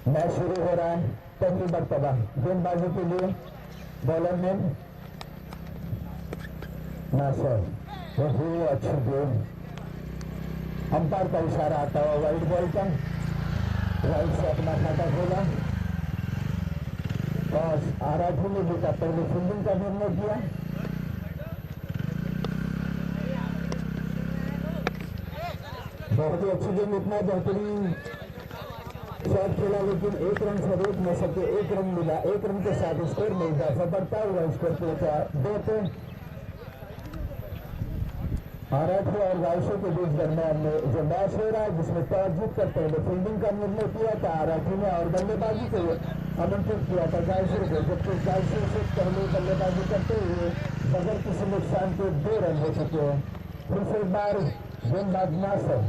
Match शुरू हो रहा है। पहली मरतबा गेंदबाजी के लिए बॉलर ने नासर, बहुत अच्छी गेंद। अंपायर का इशारा आता हुआ वाइड बॉल का, राइट से अपना खाता खोला। टॉस आराधू ने बेटा पहले फील्डिंग का निर्णय किया। बहुत ही अच्छी गेंद, इतना बेहतरीन शॉट खेला लेकिन एक रन से रोक न सके। एक रन मिला, एक रन के साथ स्कोर में इजाफा बढ़ता हुआ स्कोर पहुंचा 2 पे। आराधू और गायशों के बीच दरमियान में जो मैच हो रहा है, जिसमें टॉस जीत कर पहले फील्डिंग का निर्णय किया था आराधू ने और बल्लेबाजी को आमंत्रित किया था गायशों को, जबकि गायशों से पहले बल्लेबाजी करते हुए बगैर किसी नुकसान के 2 रन हो चुके हैं। फिर से एक बार गेंदबाज नासर,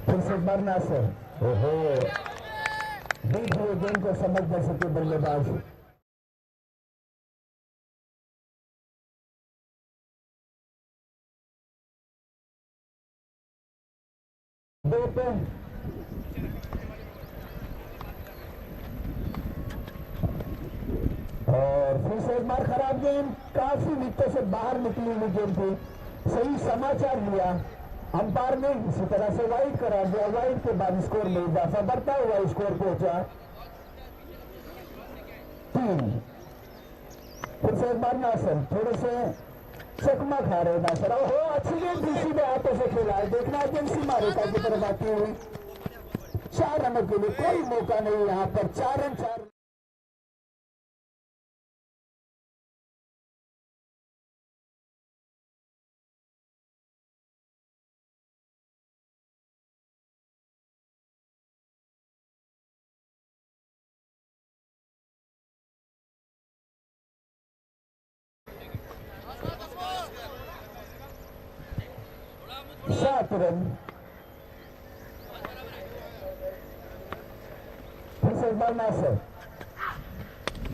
फिर से एक बार नासर। ओहो, बीच हुए गेंद को समझ न सके बल्लेबाज। दो पे और फिर से एक बार खराब गेंद, काफी विकेट से बाहर निकली हुई गेंद थी। सही समाचार लिया अंपायर ने, इसी तरह से वाइड करा दिया। वाइड के बाद स्कोर में इजाफा बढ़ता हुआ स्कोर पहुंचा 3। फिर से एक बार नासर, थोड़े से चकमा खा रहे नासर। हो अच्छी गेंद थी, सीधे हाथों से खेला है। देखना एजेंसी मारेगा की तरफ आती हुई। 4 रनों के लिए कोई मौका नहीं यहाँ पर। 4 रन 4। सात रन। फिर से एक बार नासर,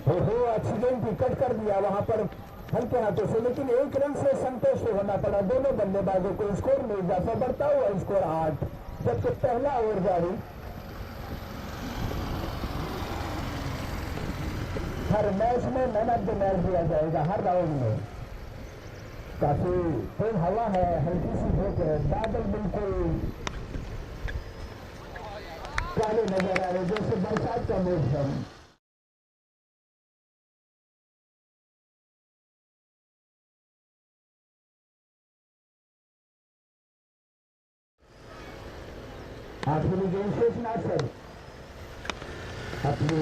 हो अच्छी गेंद थी, कट कर दिया वहां पर हल्के हाथों से, लेकिन 1 रन से संतुष्ट होना पड़ा दोनों बल्लेबाजों को। स्कोर में इजाफा बढ़ता हुआ स्कोर 8, जबकि पहला ओवर जारी। हर मैच में मैन ऑफ द मैच दिया जाएगा, हर राउंड में। काफी तेज हवा है, हल्की सी धूप है, बादल बिल्कुल काले नजर आ रहे जैसे बरसात का मौसम। आखिरी गेंद शेष नासर अपनी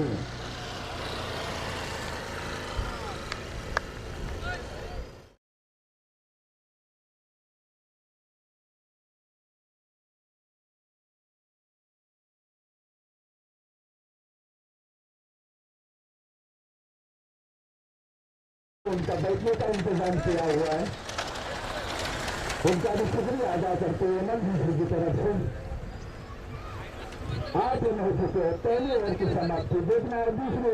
उनका बैठने का इंतजाम किया हुआ है। उनका भी शुक्रिया अदा करते हुए मंत्री की तरफ से 8 रन हो चुके हैं। पहले ओवर की समाप्ति। देखना है दूसरे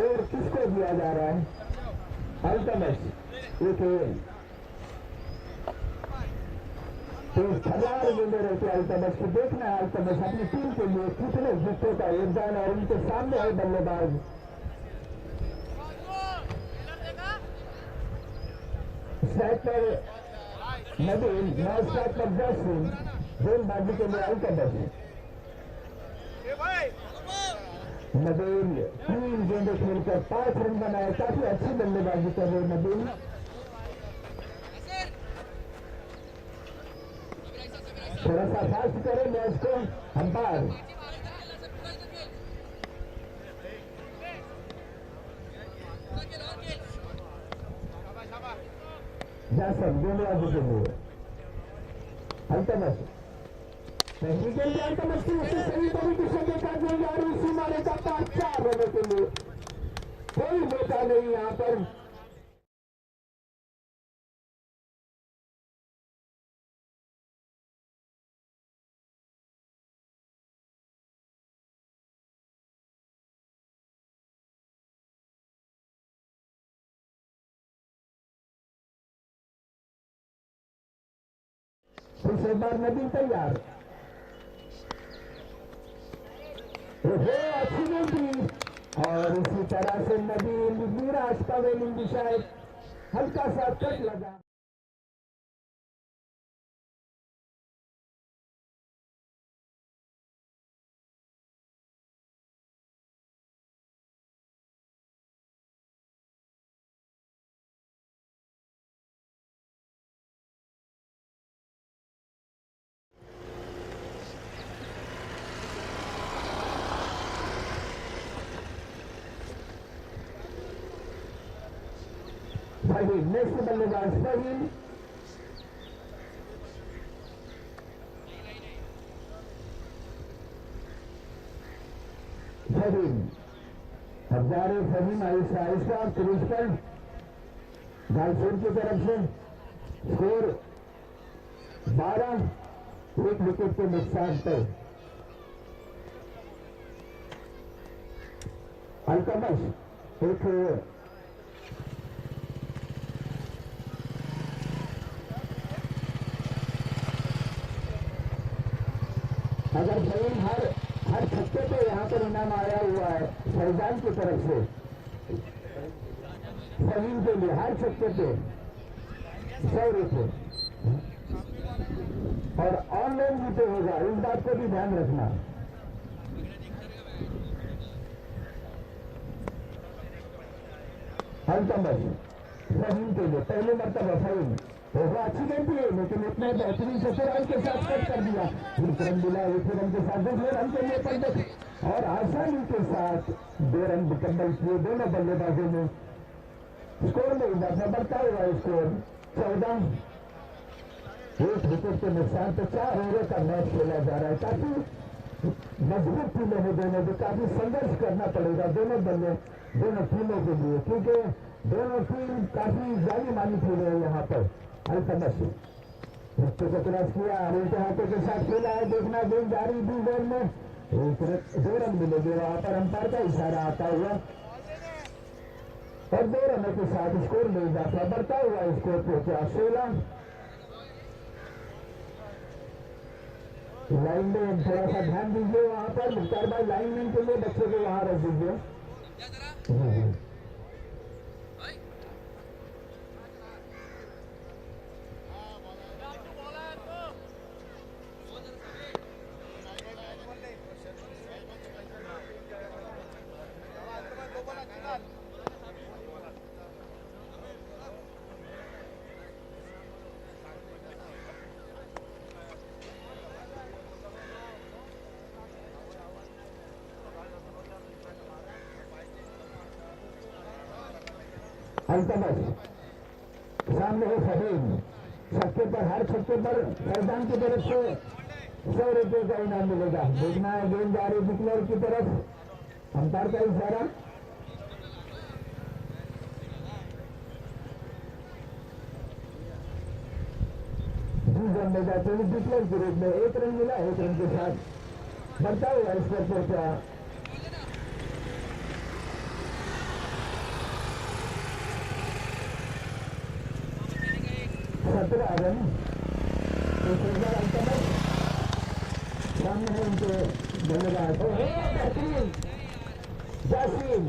ओवर किसको दिया जा रहा है। अल्तमस एक 1000 गेंदे रहते अल्तमस को। देखना है अल्तमस अपनी टीम के लिए कितने विकेटों का योगदान, और उनके सामने है बल्लेबाज स्ट्राइकर नदीम, नौ स्ट्राइकर 10 गेंदबाजी के लिए अल्तमस। नदीम 3 गेंदे खेलकर 5 रन बनाए। काफी अच्छी बल्लेबाजी कर रहे नदीम। थोड़ा सा फास्ट करें मैच को अंपायर। जैसा गेंदबाजी के लिए अल्तमस, पहली गेंद अल्तमस की उसे सही तरीके से देखा जाएगा और इसी मारे का 4 रनों के लिए कोई मौका नहीं यहाँ पर। इस बार नबी तैयार अच्छी नहीं और इसी तरह से नबी निराश पवेलिंग भी शायद हल्का सा कट लगा। फहीम नेक्स्ट बल्लेबाज फहीम अब जा रहे फहीम आहिस्ता आहिस्ता क्रीज पर गालसोर की तरफ से स्कोर 12 एक विकेट के नुकसान पर। अल्तमश एक अगर फहीम हर छक्के पे यहाँ पर इनाम आया हुआ है फैजान की तरफ से फहीम के लिए हर छक्के पे 100 रुपये और ऑनलाइन भी पे होगा, इस बात को भी ध्यान रखना। अल्तमश फहीम के लिए पहले मरतबा फहीम होगा, अच्छी गेम थी लेकिन इतने बेहतरीन से रन के साथ कट कर दिया, विक्रम मिला एक रन के साथ 2 रन के लिए पंडित और आसानी के साथ 2 रन मुकम्मल किए दोनों बल्लेबाजों ने। स्कोर में इजाफा बढ़ता हुआ स्कोर 14 एक विकेट के नुकसान पे 4 ओवर का मैच खेला जा रहा है। काफी मजबूत टीमें हैं दोनों को, काफी संघर्ष करना पड़ेगा दोनों टीमों के लिए क्योंकि दोनों टीम काफी जानी मानी टीम है यहाँ पर। अल्तमश रस्ते को क्रॉस किया, उल्टे हाथों के साथ खेला है, देखना गेंद जारी 2 ओवर में 2 रन मिलेंगे, वहां पर अंपायर का इशारा आता हुआ और 2 रनों के साथ स्कोर में इजाफा बढ़ता हुआ स्कोर पहुंचा 16। लाइन में थोड़ा सा ध्यान दीजिए, वहां पर मुख्तार भाई लाइनमैन के लिए बच्चे को वहां रख दीजिए। अल्तमश सामने है फहीम, छक्के पर हर छक्के पर फैजान की तरफ से 100 रुपये का इनाम मिलेगा। देखना है गेंद जा रही बिकलर की तरफ, अंपायर का इशारा। रन में जाते हुए बिकलर के रूप में 1 रन मिला, 1 रन के साथ बढ़ता हुआ स्कोर पहुंचा 17 रन। अल्तमश सामने है उनके बल्लेबाज बेहतरीन जासीम,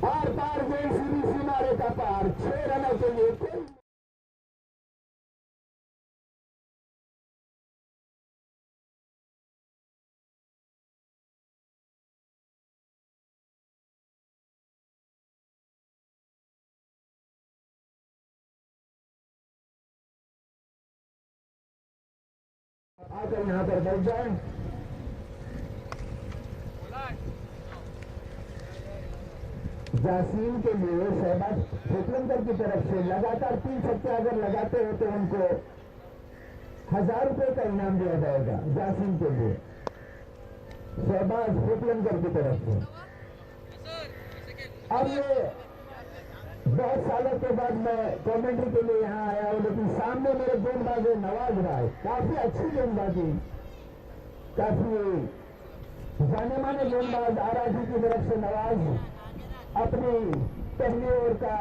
बार बार गेंद सीधी सीमा रेखा पार 6 रनों के लिए कोई आकर यहाँ पर बैठ जाए। जासीम के लिए शहबाज खोखलंदर की तरफ से लगातार 3 छक्के अगर लगाते हो तो उनको 1000 रुपये का इनाम दिया जाएगा। जासीम के लिए शहबाज खोखलंदर की तरफ से। अब ये बहुत सालों के बाद मैं कमेंट्री के लिए यहाँ आया हूँ, लेकिन सामने मेरे गेंदबाज नवाज राय, काफी अच्छी गेंदबाजी, काफी जाने माने गेंदबाज आराजी की तरफ से नवाज अपनी पहली ओवर का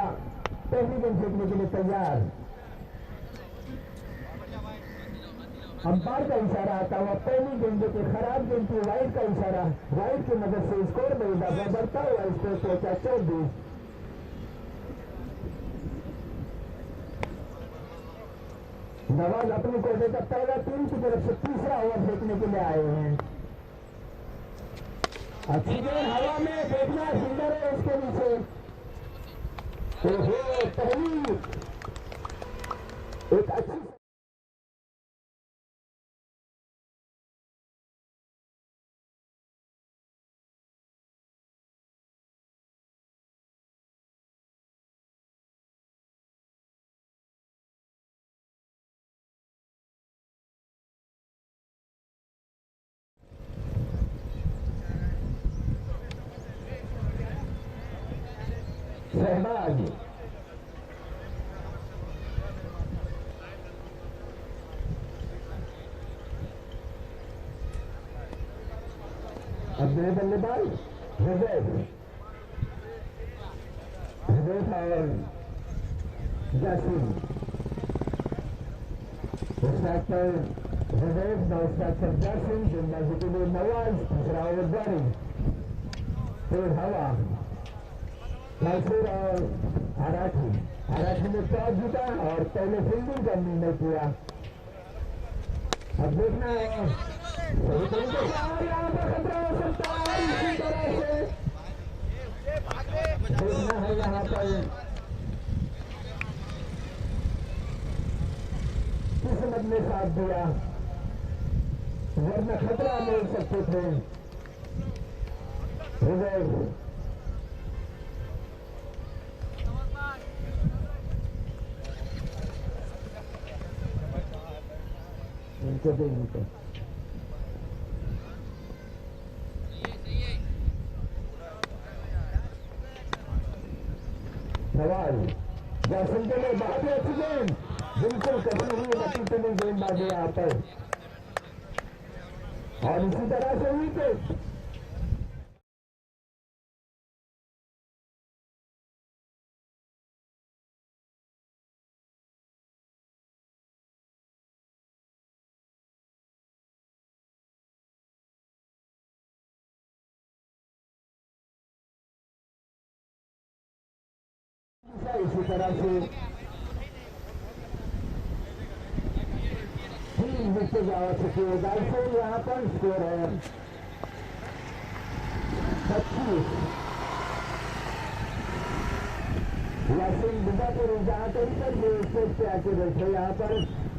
पहली गेंद फेंकने के लिए तैयार। अंपायर का इशारा आता हुआ पहली गेंद के खराब गेंद की वाइड का इशारा, वाइड की मदद से स्कोर में इजाफा बढ़ता हुआ स्कोर पहुंचा 24। नवाज अपनी कोटे का पहला टीम की तरफ से तीसरा ओवर फेंकने के लिए आए हैं। अच्छी गेंद हवा में देखना सुंदर है उसके नीचे। पहली एक अच्छी शहबाज अपने बल्लेबाज हृदय और जासिम पर हृदय पर जासिम गेंदबाजी के लिए नवाज दूसरा ओवर जारी। फिर हवा नासिर और आराठी ने टॉस जीता और पहले फील्डिंग का निर्णय किया। अब देखना है सही तरीके से और यहाँ पर खतरा हो सकता है। इसी तरह से देखना है यहाँ पर किस्मत ने साथ दिया, वरना खतरा मिल सकते थे। हृदय इनको देखते नवाज जैसन के लिए बहुत ही अच्छी गेंद, बिल्कुल कभी हुई बची चली गेंदबाजी यहाँ पर और इसी तरह से विकेट। इसी तरह से 3 विकेट जा चुकी है। गाइस यहाँ पर स्कोर है 25। यासिन बिजापुर जहाँ कहीं पर ये स्टेज पे आके बैठे, यहाँ पर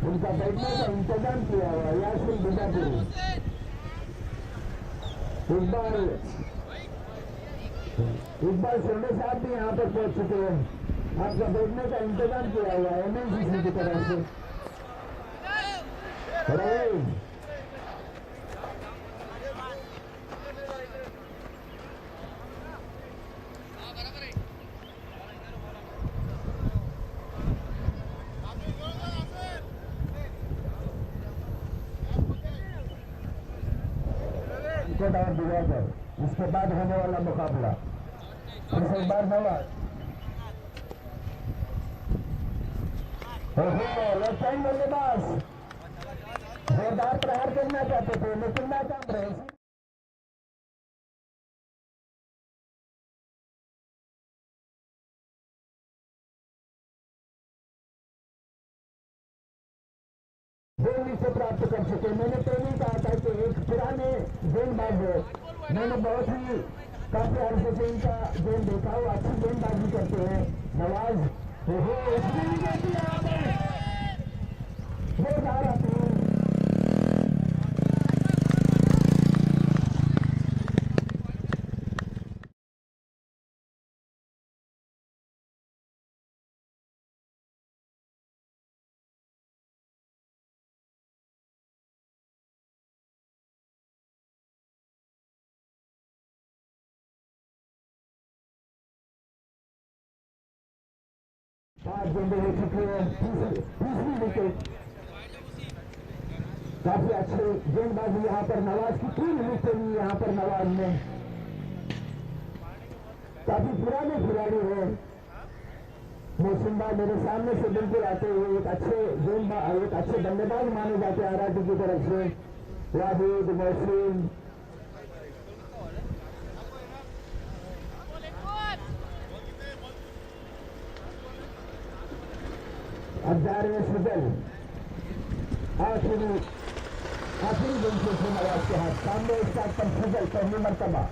उनका बैठने का इंतजाम किया हुआ। यासिन बिजापुर इकबाल सोने साहब भी यहाँ पर पहुंच चुके हैं। आपका बैठने का इंतजाम किया हुआ है एमएनसीसी की तरफ से। और दिवाकर इसके बाद होने वाला मुकाबला फिर से एक बार नवाज लेफ्ट हैंड बल्लेबाज जोरदार प्रहार करना चाहते थे लेकिन नाकाम रहे। दो विकेट प्राप्त कर चुके। मैंने पहले कहा था कि एक पुराने गेंदबाज है, मैंने बहुत ही काफी अर्से से इनका गेंद देखा हुआ, अच्छी गेंदबाजी करते हैं। नवाज जोरदार अपनी पांच गेंदे हो चुकी है। तीसरी विकेट काफी अच्छे गेंदबाजी यहाँ पर नवाज की 3 विकेट ली। यहाँ पर नवाज ने काफी पुराने खिलाड़ी है मोहसिन भाई मेरे सामने से बिल्कुल आते हुए एक अच्छे बल्लेबाज माने जाते हैं आरआरटी की तरफ से वाहिद मोहसिन। अब जा रहे हैं सुजल आखिरी गेंद से नवाज के हाथ सामने स्टार्ट पर सुजल पहली मरतबा।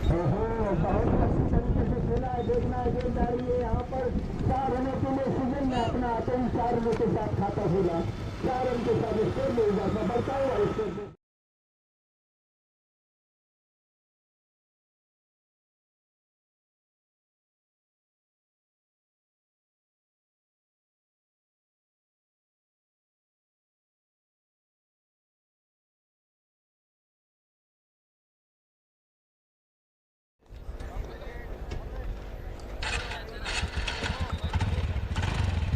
बहुत अच्छी तरीके से खेला है, देखना है गेंद आ रही है यहाँ पर 4 रनों के लिए सुजल ने अपना आते ही 4 रनों के साथ खाता खोला, 4 रन के साथ स्कोर ले जाता बढ़ता हुआ स्कोर।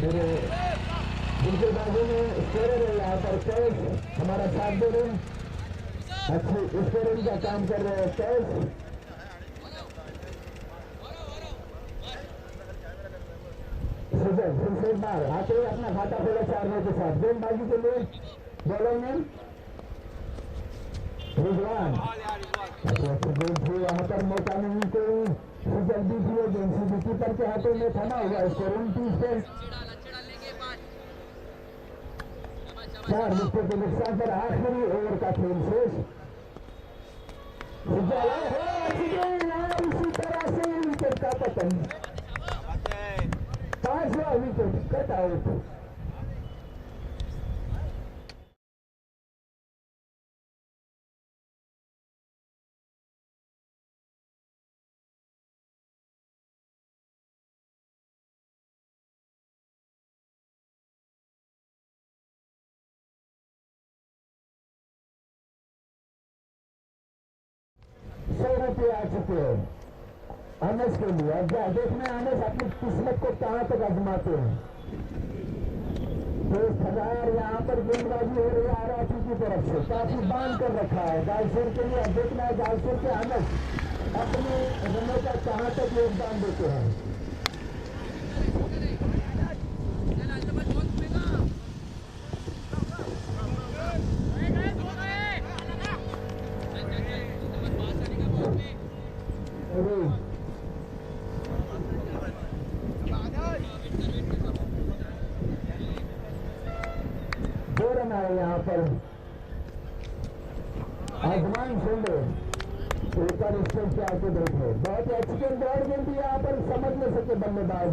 मेरे बिल्कुल बाजू में स्कोरर है यहाँ पर कैश हमारा साथ दे रहे हैं, अच्छी स्कोरिंग का काम कर रहे हैं कैश। सुजल फिर से एक बार आते ही अपना खाता खोला 4 रनों के साथ गेंदबाजी के लिए बॉलर में रिजवान। गेंद थी यहाँ पर मौका नहीं कोई, सुजल भी थी गेंद कीपर के हाथों में थमा हुआ स्कोर 29 पे 4 विकेट के नुकसान पर आखिरी ओवर का खेल शेष। इसी तरह से विकेट का पतन, 5वां विकेट कट आउट। ₹100 आ चुके हैं अनस के लिए। अब देखना है अनस अपनी किस्मत को कहां तक आजमाते हैं। 10,000 यहाँ पर गेंदबाजी हो रही है आरआरटी की तरफ से, काफी बांध कर रखा है गालसुर के लिए। अब देखना है गालसुर के अनस अपने रनों का कहां तक योगदान देते हैं। यहाँ पर आजमान सुंदर ऊपर स्टेज पे आके बैठे, बहुत ही अच्छी गेंद ब्रॉड गेंद भी यहाँ पर समझ नहीं सके बल्लेबाज।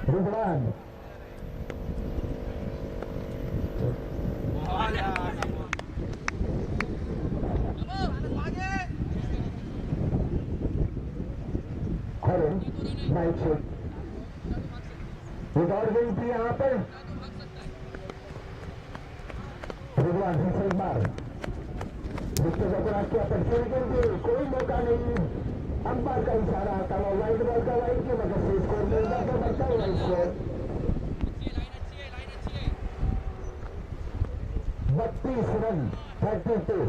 रिजवान राइट शॉट और गई थी यहाँ पर रिजवान से एक बार की अपर्चुनिटी करके कोई मौका नहीं, अंपायर का इशारा आता हुआ वाइड बॉल का वाइड की मदद से स्कोर मिल जाता बढ़ता हुआ स्कोर 32 रन 32,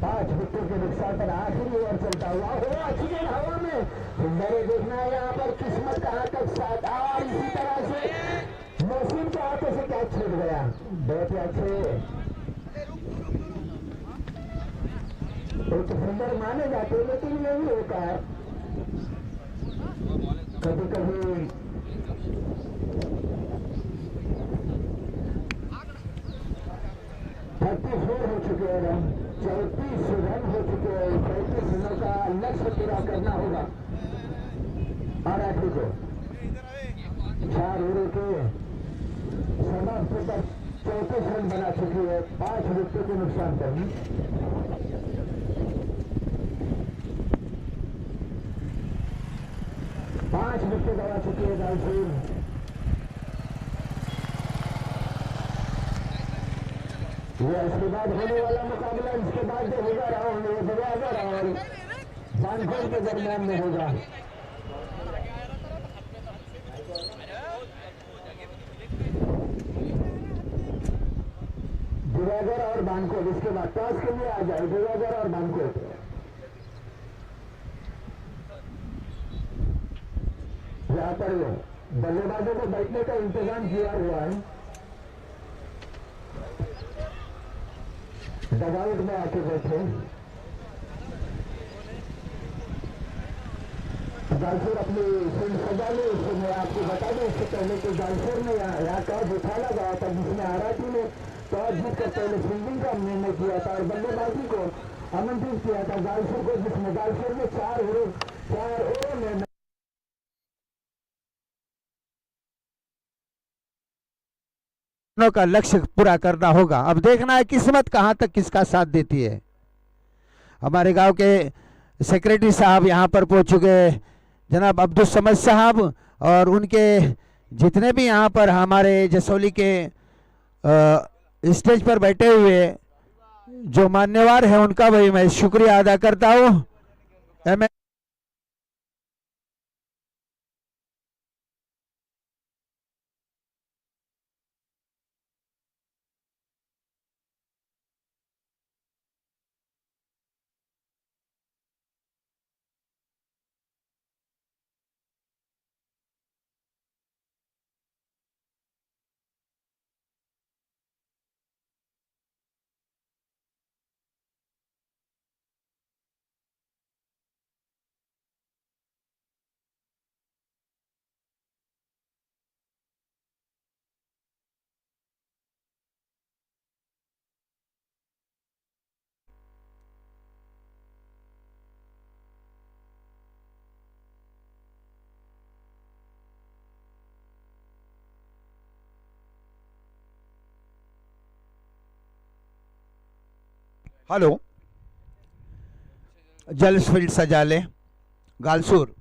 5 विकेट के नुकसान पर आखिरी ओवर चलता हुआ हो अच्छी गेंद हवा में सुंदर देखना है यहाँ पर किस्मत कहां तक साथ। और इसी तरह से मोहसिन के हाथों से कैच छूट गया, बहुत ही अच्छे एक सुंदर माने जाते, लेकिन यही होता है कभी कभी। 34 हो चुके हैं रन, 34 रन हो चुके हैं, 35 रनों का लक्ष्य पूरा करना होगा आरआरटी को। 4 ओवर के समाप्ति पर 34 रन बना चुकी है 5 विकेट के नुकसान पर। 5 विकेट गवा चुकी है गालसूर। यह इसके बाद होने वाला मुकाबला, इसके बाद जो होगा राउंड वो दरवाजा राउंड बानखोर के दरमियान में होगा। दिवागर और बानकोट, इसके बाद टॉस के लिए आ जाए दिवागर और बानकोट। यहाँ पर बल्लेबाजों को बैठने का इंतजाम किया हुआ है। डगआउट में आके बैठे। जालसूर अपनी फील्ड सजा ली। उसको मैं आपको बता दूं, इससे पहले कि जालसूर ने यहाँ टॉस उठाना गया था, जिसमें आराठी ने टॉस जीतकर पहले फील्डिंग का निर्णय किया था और बल्लेबाजी को आमंत्रित किया था जालसूर को, जिसमें जालसूर ने 4 ओवरों में का लक्ष्य पूरा करना होगा। अब देखना है किस्मत कहां तक किसका साथ देती है। हमारे गांव के सेक्रेटरी साहब यहां पर पहुंच चुके हैं, जनाब अब्दुल समद साहब, और उनके जितने भी यहां पर हमारे जसौली के स्टेज पर बैठे हुए जो मान्यवर हैं उनका भी मैं शुक्रिया अदा करता हूं। हेलो, जलफील्ड सजा ले गालसूर।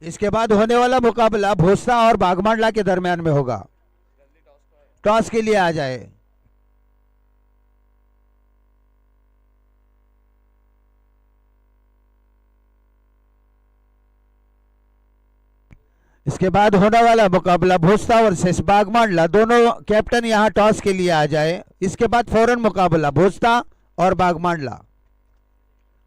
इसके बाद होने वाला मुकाबला भोसला और बागमांडला के दरमियान में होगा। टॉस के लिए आ जाए। इसके बाद होने वाला मुकाबला भोसला वर्सेस बागमांडला, दोनों कैप्टन यहां टॉस के लिए आ जाए। इसके बाद फौरन मुकाबला भोसला और बागमांडला।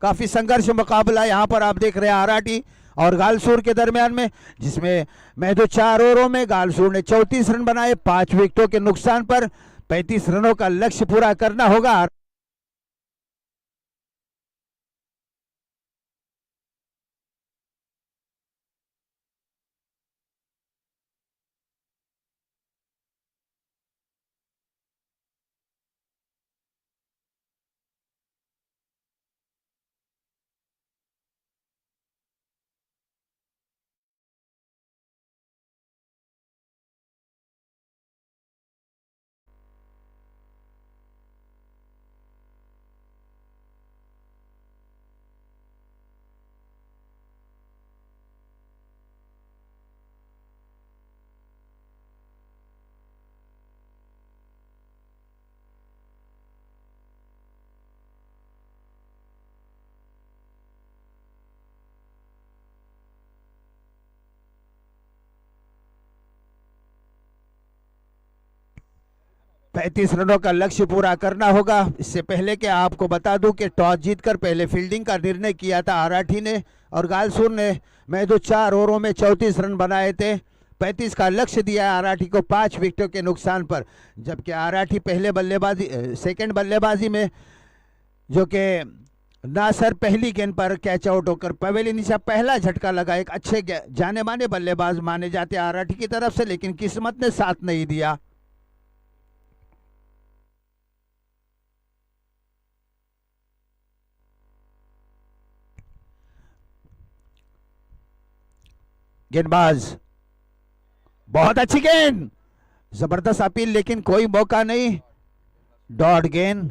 काफी संघर्ष मुकाबला यहां पर आप देख रहे हैं आराठी और गालसूर के दरमियान में, जिसमें महज 4 ओवरों में गालसूर ने 34 रन बनाए। 5 विकेटों के नुकसान पर 35 रनों का लक्ष्य पूरा करना होगा। पैंतीस रनों का लक्ष्य पूरा करना होगा। इससे पहले कि आपको बता दूं कि टॉस जीतकर पहले फील्डिंग का निर्णय किया था आराठी ने, और गालसूर ने महज 4 ओवरों में 34 रन बनाए थे। 35 का लक्ष्य दिया है आराठी को 5 विकेटों के नुकसान पर, जबकि आराठी पहले बल्लेबाजी सेकंड बल्लेबाजी में जो कि नासर पहली गेंद पर कैच आउट होकर पवेलियन से पहला झटका लगा। एक अच्छे जाने माने बल्लेबाज माने जाते आराठी की तरफ से, लेकिन किस्मत ने साथ नहीं दिया। गेंदबाज, बहुत अच्छी गेंद, जबरदस्त अपील, लेकिन कोई मौका नहीं। डॉट गेंद,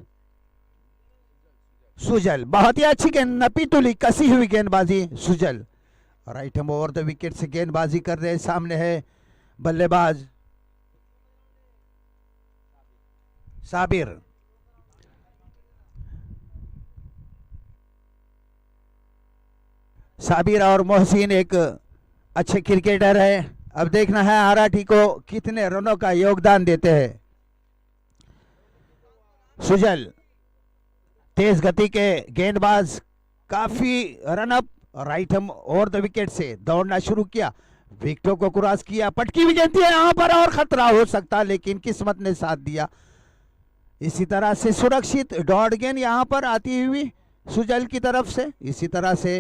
सुजल, बहुत ही अच्छी गेंद, नपी तुली कसी हुई गेंदबाजी Sujal. Right hand over the wicket से गेंदबाजी कर रहे हैं। सामने है बल्लेबाज साबिर। साबिर और मोहसिन एक अच्छे क्रिकेटर है। अब देखना है आराठी को कितने रनों का योगदान देते हैं। सुजल, तेज गति के गेंदबाज, काफी run up, right hand over the wicket से दौड़ना शुरू किया, विकेटों को क्रॉस किया, पटकी हुई गेंद थी यहां पर और खतरा हो सकता, लेकिन किस्मत ने साथ दिया। इसी तरह से सुरक्षित डॉट गेंद यहां पर आती हुई सुजल की तरफ से, इसी तरह से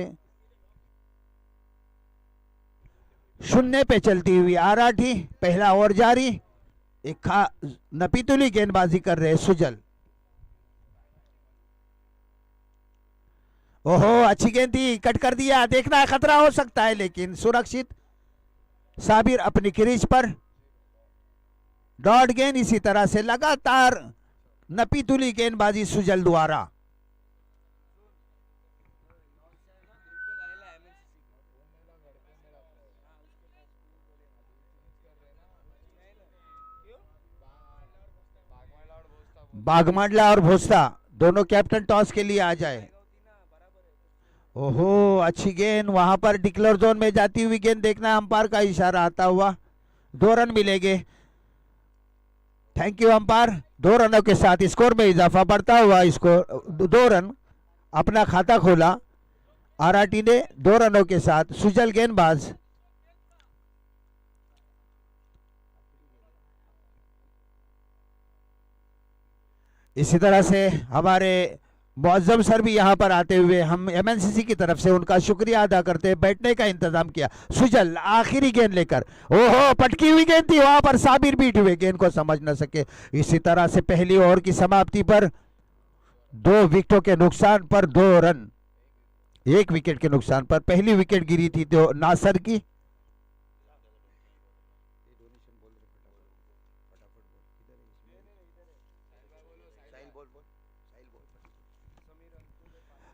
शून्य पे चलती हुई आराठी। पहला ओवर जारी, एक नपीतुली गेंदबाजी कर रहे सुजल। ओहो, अच्छी गेंद थी, कट कर दिया, देखना खतरा हो सकता है, लेकिन सुरक्षित। साबिर अपनी क्रीज पर, डॉट गेंद, इसी तरह से लगातार नपीतुली गेंदबाजी सुजल द्वारा। बागमांडला और भोसता दोनों कैप्टन टॉस के लिए आ जाए। ओहो, अच्छी गेंद, वहां पर डिक्लेयर जोन में जाती हुई गेंद, देखना अंपायर का इशारा आता हुआ, 2 रन मिलेंगे। Thank you umpire. 2 रनों के साथ स्कोर में इजाफा बढ़ता हुआ, स्कोर 2 रन अपना खाता खोला आराठी ने 2 रनों के साथ। सुजल गेंदबाज, इसी तरह से हमारे मुअज्जम सर भी यहां पर आते हुए हम एमएनसीसी की तरफ से उनका शुक्रिया अदा करते हैं, बैठने का इंतजाम किया। सुजल आखिरी गेंद लेकर, ओहो, पटकी हुई गेंद थी, वहां पर साबिर बीट हुए, गेंद को समझ न सके। इसी तरह से पहली ओवर की समाप्ति पर 2 विकेटों के नुकसान पर 2 रन, 1 विकेट के नुकसान पर। पहली विकेट गिरी थी तो नासर की।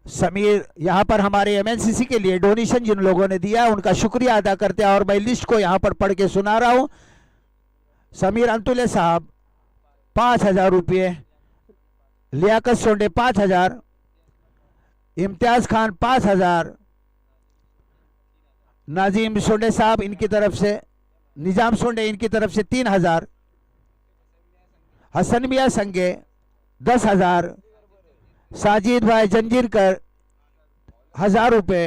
समीर यहां पर हमारे एमएनसीसी के लिए डोनेशन जिन लोगों ने दिया उनका शुक्रिया अदा करते हैं, और मैं लिस्ट को यहां पर पढ़ के सुना रहा हूं। समीर अंतुले साहब 5,000 रुपये, लियाकत सोंडे 5,000, इम्तियाज खान 5,000, नाजिम सोंडे साहब इनकी तरफ से, निजाम सोंडे इनकी तरफ से 3,000, हसन मियां संगे 10,000, साजिद भाई जंजीरकर 1,000 रुपये,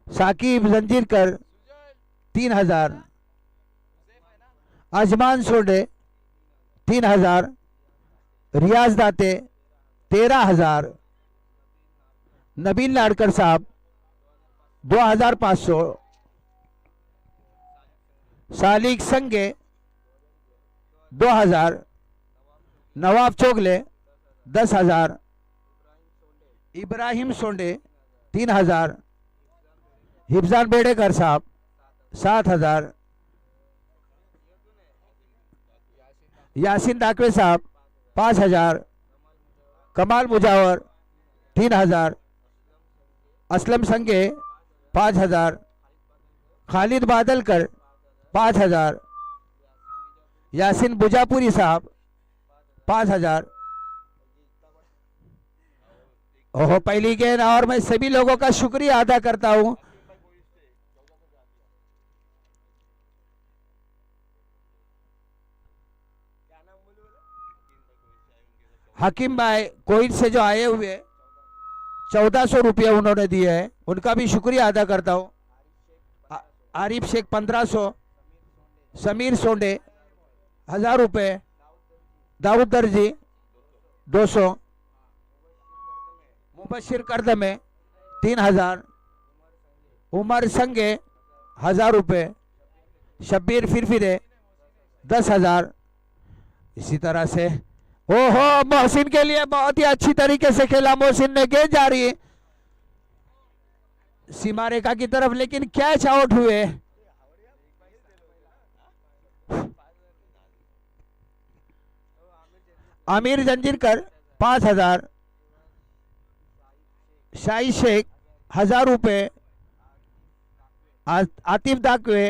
साकिब जंजीरकर 3,000, अजमान सोडे 3,000, रियाज दाते 13,000, नबील लाड़कर साहब 2,500, सालिक संगे 2,000, नवाब चोगले 10,000, इब्राहिम सोंडे 3,000, हिफ्जान बेड़ेकर साहब 7,000, यासीन दाकवे साहब 5,000, कमाल मुजावर 3,000, असलम संगे 5,000, खालिद बादलकर 5,000, यासीन बुजापुरी साहब 5,000। ओहो, पहली गेंद, और मैं सभी लोगों का शुक्रिया अदा करता हूं। हकीम भाई कोइट से जो आए हुए 1,400 रुपये उन्होंने दिए हैं, उनका भी शुक्रिया अदा करता हूं। आरिफ शेख 1,500, समीर सोंडे 1,000 रुपये, दाऊद दर्जी 200, मुबशिर करदमे 3,000, उमर संगे 1,000 रुपये, शब्बीर फिरफिरे 10,000। इसी तरह से ओहो, मोहसिन के लिए बहुत ही अच्छी तरीके से खेला मोहसिन ने, गेंद जा रही है सीमा रेखा की तरफ, लेकिन कैच आउट हुए आमिर जंजीरकर 5,000, शाही शेख 1,000 रुपये, आतिफ दाकवे,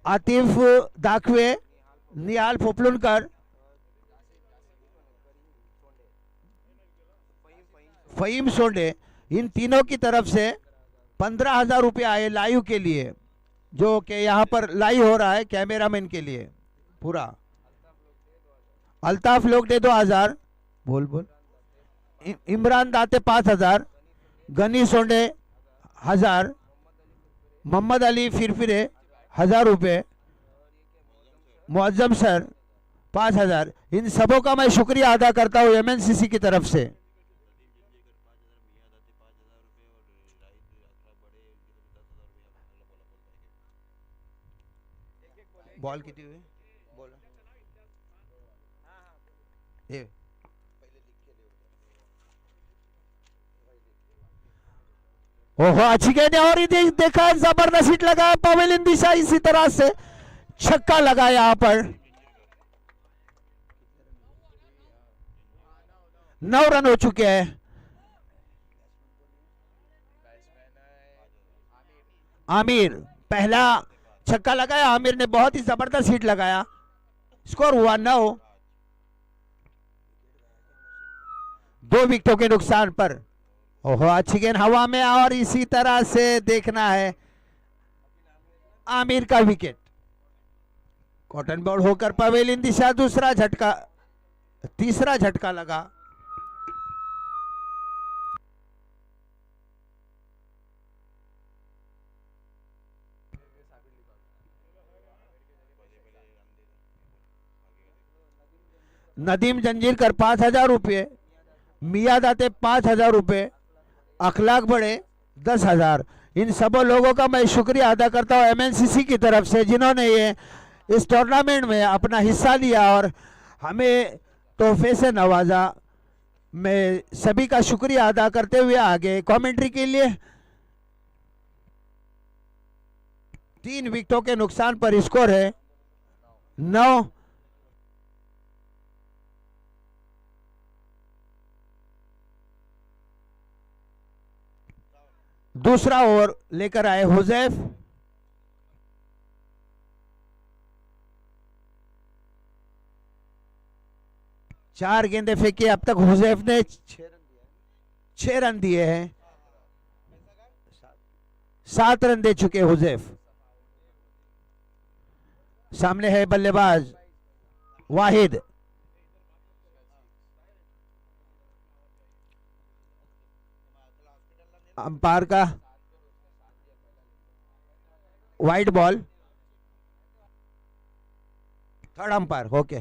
आतिफ दाकवे, निहाल पोपलुनकर, फहीम सोंडे, इन तीनों की तरफ से 15,000 रुपये आए लाइव के लिए, जो कि यहाँ पर लाइव हो रहा है कैमरामैन के लिए पूरा। अल्ताफ लोगडे 2,000, बोल बोल। इमरान दाते 5,000, गनी सोंडे 1,000, मोहम्मद अली फिरफिरे 1,000 रुपये, मुअज्जम सर 5,000। इन सबों का मैं शुक्रिया अदा करता हूँ एमएनसीसी की तरफ से। बॉल कितनी हुई बोला ये ओहो अच्छी कहने और ही देखा जबरदस्त हिट लगाया पवेलियन दिशा, इसी तरह से छक्का लगा यहां पर। 9 रन हो चुके हैं। आमिर पहला छक्का लगाया, आमिर ने बहुत ही जबरदस्त हिट लगाया। स्कोर हुआ 9, 2 विकेटों के नुकसान पर। ओहो अच्छी गेंद हवा में, और इसी तरह से देखना है आमिर का विकेट। कॉटन बॉल होकर पवेलियन दिशा, दूसरा झटका, तीसरा झटका लगा। नदीम जंजीरकर 5,000 रुपये, मियां दाते 5,000 रुपये, अखलाक बड़े 10,000। इन सब लोगों का मैं शुक्रिया अदा करता हूं एमएनसीसी की तरफ से, जिन्होंने ये इस टूर्नामेंट में अपना हिस्सा लिया और हमें तोहफे से नवाजा। मैं सभी का शुक्रिया अदा करते हुए आगे कमेंट्री के लिए 3 विकेटों के नुकसान पर स्कोर है 9। दूसरा ओवर लेकर आए हुजैफ। चार गेंदें फेंकी अब तक हुजैफ ने 6 रन दिए हैं, 7 रन दे चुके हुजैफ। सामने है बल्लेबाज वाहिद। अंपायर का wide ball, third umpire okay.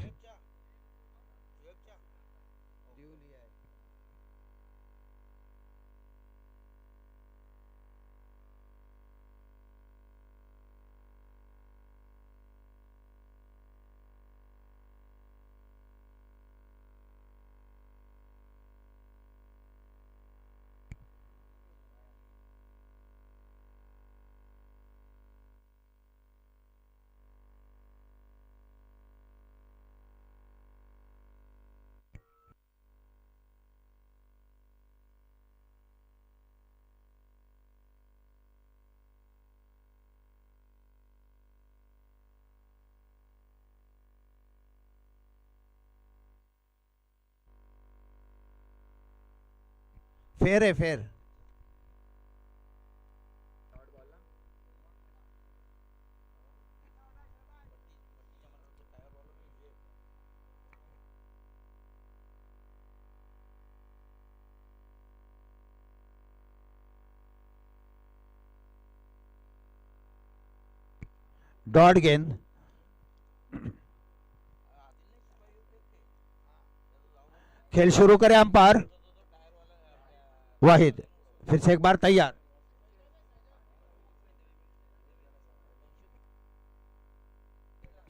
फेर है फेर। डॉट गेंद, खेल शुरू करें अंपायर वाहिद। फिर से एक बार तैयार,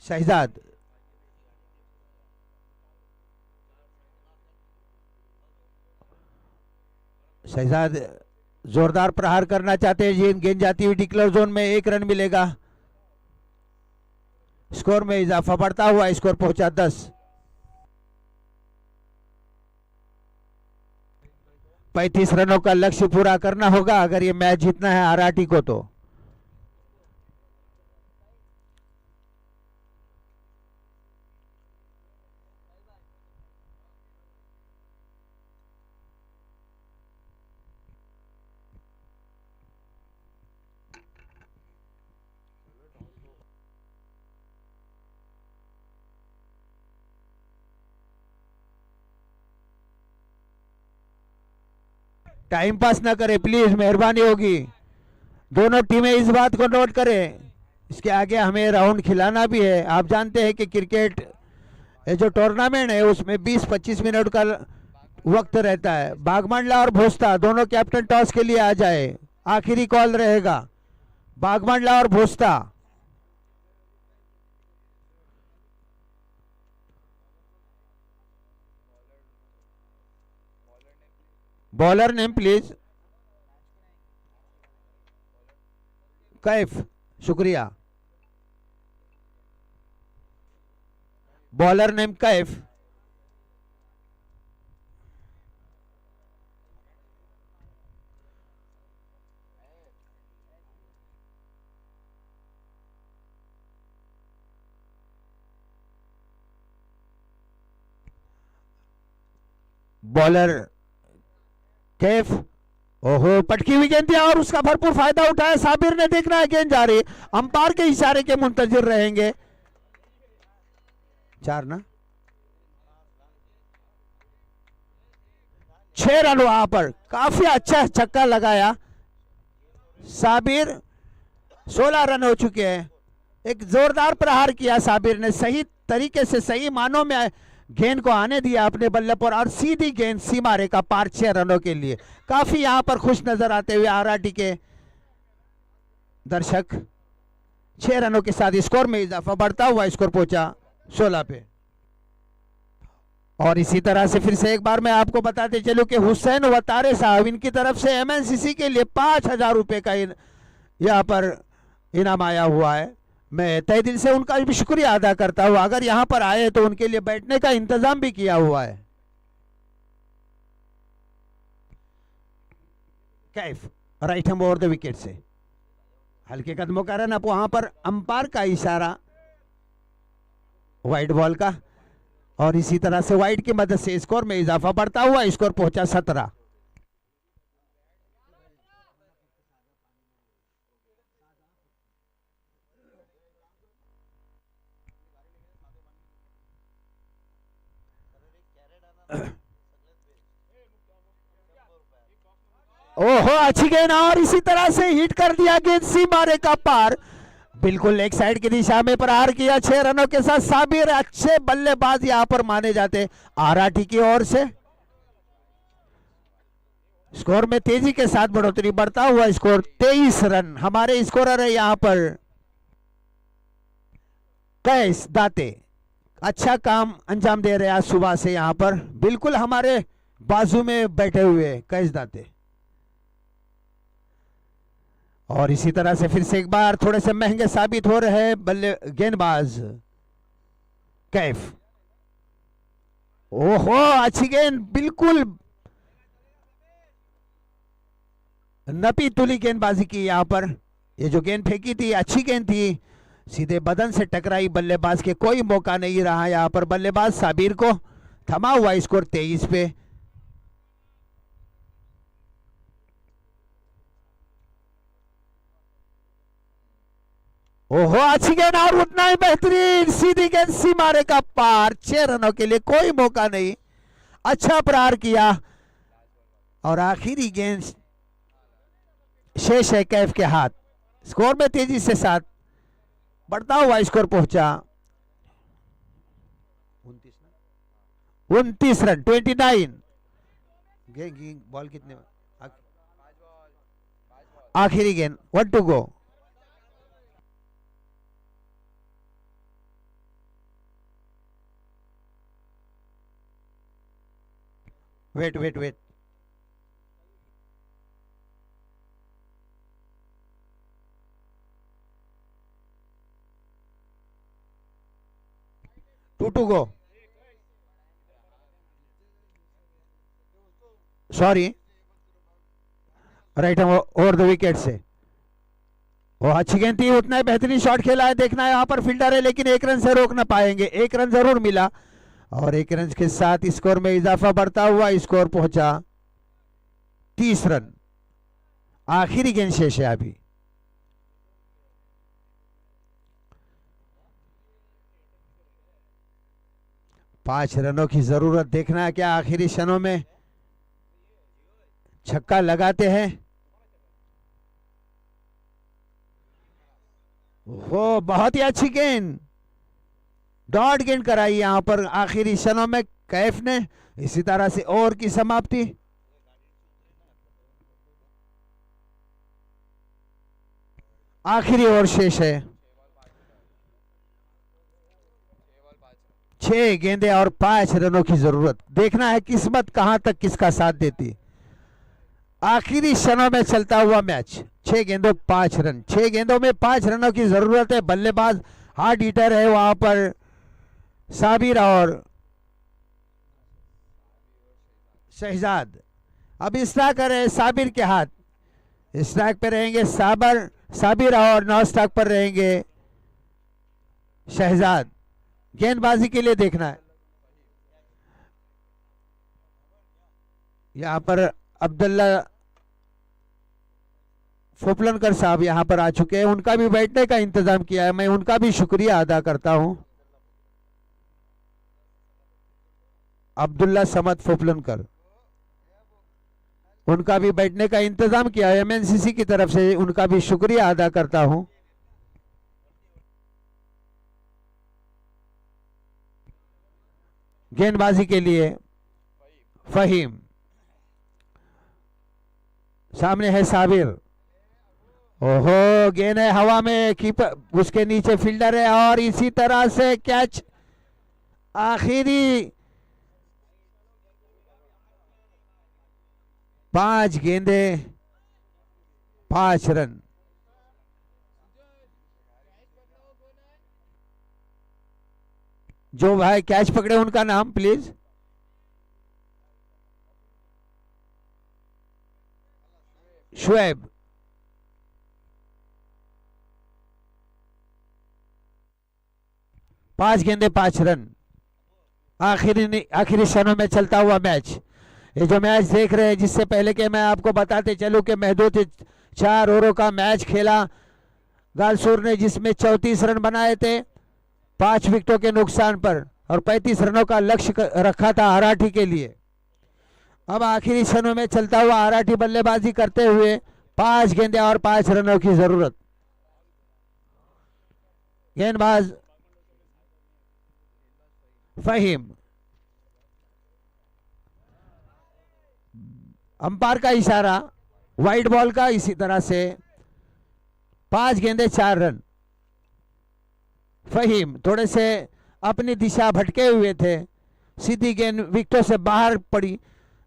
शहजाद शहजाद जोरदार प्रहार करना चाहते हैं, गेंद जाती हुई डिक्लेयर जोन में 1 रन मिलेगा। स्कोर में इजाफा बढ़ता हुआ स्कोर पहुंचा 10। 35 रनों का लक्ष्य पूरा करना होगा अगर ये मैच जीतना है आरआरटी को तो। टाइम पास ना करें प्लीज, मेहरबानी होगी। दोनों टीमें इस बात को नोट करें, इसके आगे हमें राउंड खिलाना भी है। आप जानते हैं कि क्रिकेट ये जो टूर्नामेंट है उसमें 20-25 मिनट का वक्त रहता है। बागमंडला और भोस्ता दोनों कैप्टन टॉस के लिए आ जाए, आखिरी कॉल रहेगा। बागमंडला और Bhosta. Bowler name please. Kaif, शुक्रिया। Bowler name Kaif. Bowler Kaif. ओहो, पटकी हुई गेंद थी और उसका भरपूर फायदा उठाया साबिर ने। देखना है गेंद जा रही, अंपायर के इशारे के मुंतजिर रहेंगे। 4 ना 6 रन वहां पर, काफी अच्छा छक्का लगाया साबिर। 16 रन हो चुके हैं। एक जोरदार प्रहार किया साबिर ने, सही तरीके से सही मानों में गेंद को आने दिया अपने बल्ले पर और सीधी गेंद सीमा रेखा पार 6 रनों के लिए। काफी यहां पर खुश नजर आते हुए आरआरटी के दर्शक। 6 रनों के साथ स्कोर में इजाफा बढ़ता हुआ स्कोर पहुंचा 16 पे। और इसी तरह से फिर से एक बार मैं आपको बताते चलूं कि हुसैन वतारे साहब, इनकी तरफ से एमएनसीसी के लिए 5000 रुपए का यहां पर इनाम आया हुआ है। मैं तहे दिल से उनका भी शुक्रिया अदा करता हूं। अगर यहां पर आए तो उनके लिए बैठने का इंतजाम भी किया हुआ है। Kaif right hand over the wicket से हल्के कदमों का रन। अब वहां पर अंपायर का इशारा वाइड बॉल का, और इसी तरह से वाइड की मदद से स्कोर में इजाफा बढ़ता हुआ स्कोर पहुंचा 17। ओहो, अच्छी गेंद और इसी तरह से हिट कर दिया गेंद सीमा रेखा पार। बिल्कुल लेग साइड की दिशा में प्रहार किया 6 रनों के साथ साबिर। अच्छे बल्लेबाज यहां पर माने जाते आरआरटी की ओर से। स्कोर में तेजी के साथ बढ़ोतरी, बढ़ता हुआ स्कोर 23 रन। हमारे स्कोरर है यहां पर कैस दाते, अच्छा काम अंजाम दे रहे आज सुबह से यहां पर, बिल्कुल हमारे बाजू में बैठे हुए कैस दाते। और इसी तरह से फिर से एक बार थोड़े से महंगे साबित हो रहे हैं बल्ले गेंदबाज कैफ। ओहो, अच्छी गेंद, बिल्कुल नपी तुली गेंदबाजी की यहां पर। ये जो गेंद फेंकी थी अच्छी गेंद थी, सीधे बदन से टकराई, बल्लेबाज के कोई मौका नहीं रहा यहां पर बल्लेबाज साबिर को। थमा हुआ स्कोर 23 पे। ओहो, अच्छी गेंद और उतना ही बेहतरीन सीधी गेंद सीमा रेखा पार। 6 रनों के लिए कोई मौका नहीं, अच्छा प्रहार किया और आखिरी गेंद शेष है कैफ के हाथ। स्कोर में तेजी से साथ बढ़ता हुआ स्कोर पहुंचा 29 रन 29। बॉल कितने, आखिरी गेंद 1 to go. Wait wait wait, to go, sorry, right over the wicket से। वो अच्छी गेंद थी, उतना ही बेहतरीन शॉट खेला है। देखना है यहाँ पर फील्डर है, लेकिन एक रन से रोक ना पाएंगे। एक रन जरूर मिला और एक रन के साथ स्कोर में इजाफा बढ़ता हुआ स्कोर पहुंचा 30 रन। आखिरी गेंद शेष है अभी। पांच रनों की जरूरत। देखना है क्या आखिरी क्षणों में छक्का लगाते हैं। वो बहुत ही अच्छी गेंद, डॉट गेंद कराई यहां पर आखिरी क्षणों में कैफ ने। इसी तरह से ओवर की समाप्ति। आखिरी ओवर शेष है। 6 गेंदें और 5 रनों की जरूरत। देखना है किस्मत कहां तक किसका साथ देती। आखिरी क्षणों में चलता हुआ मैच। 6 गेंदों 5 रन, 6 गेंदों में 5 रनों की जरूरत है। बल्लेबाज हार्ड हिटर है वहां पर साबिर और शहजाद। अब स्ट्राइकर है साबिर के हाथ। स्ट्राइक पे रहेंगे साबिर और नौ स्ट्राइक पर रहेंगे शहजाद। गेंदबाजी के लिए देखना है यहां पर अब्दुल्ला फोपलनकर साहब यहां पर आ चुके हैं। उनका भी बैठने का इंतजाम किया है, मैं उनका भी शुक्रिया अदा करता हूं। अब्दुल्ला समद फोपलनकर, उनका भी बैठने का इंतजाम किया है एमएनसीसी की तरफ से, उनका भी शुक्रिया अदा करता हूं। गेंदबाजी के लिए फहीम, सामने है साबिर। ओहो, गेंद है हवा में, कीपर उसके नीचे फील्डर है और इसी तरह से कैच। आखिरी 5 गेंदें 5 रन। जो भाई कैच पकड़े उनका नाम प्लीज। शुएब। पांच गेंदे 5 रन। आखिरी क्षणों में चलता हुआ मैच। ये जो मैच देख रहे हैं, जिससे पहले कि मैं आपको बताते चलूं कि महदूद 4 ओवरों का मैच खेला गालसूर ने, जिसमें 34 रन बनाए थे 5 विकेटों के नुकसान पर और 35 रनों का लक्ष्य रखा था आराठी के लिए। अब आखिरी क्षणों में चलता हुआ आराठी बल्लेबाजी करते हुए 5 गेंदें और 5 रनों की जरूरत। गेंदबाज फहीम। अंपायर का इशारा वाइड बॉल का। इसी तरह से 5 गेंदे 4 रन। फहीम थोड़े से अपनी दिशा भटके हुए थे, सीधी गेंद विकेटों से बाहर पड़ी,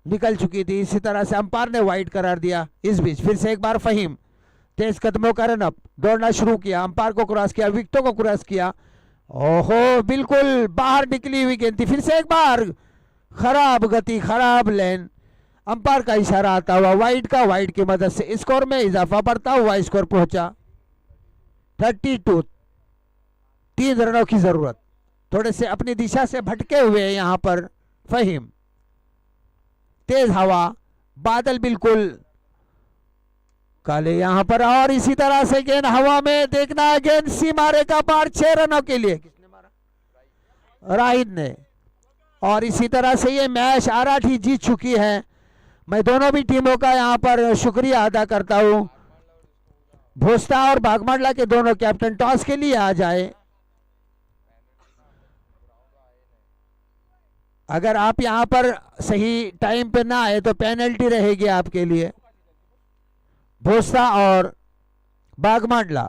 निकल चुकी थी। इसी तरह से अंपायर ने वाइड करार दिया। इस बीच फिर से एक बार फहीम तेज कदमों का रन अप, दौड़ना शुरू किया, अंपायर को क्रॉस किया, विकेटों को क्रॉस किया। ओहो, बिल्कुल बाहर निकली हुई गेंद थी। फिर से एक बार खराब गति, खराब लेन। अंपायर का इशारा आता हुआ वाइड का, वाइड की मदद से स्कोर में इजाफा बढ़ता हुआ स्कोर पहुंचा 32। 3 रनों की जरूरत। थोड़े से अपनी दिशा से भटके हुए यहां पर फहीम। तेज हवा, बादल बिल्कुल काले यहां पर, और इसी तरह से गेंद हवा में। देखना है गेंद सीमा रेखा पार 6 रनों के लिए। किसने मारा? राहिद ने। और इसी तरह से ये मैच आराठी जीत चुकी है। मैं दोनों भी टीमों का यहां पर शुक्रिया अदा करता हूं। भोस्ता और भागमाडला के दोनों कैप्टन टॉस के लिए आ जाए। अगर आप यहां पर सही टाइम पे ना आए तो पेनल्टी रहेगी आपके लिए। भोस्ता और भागमाडला।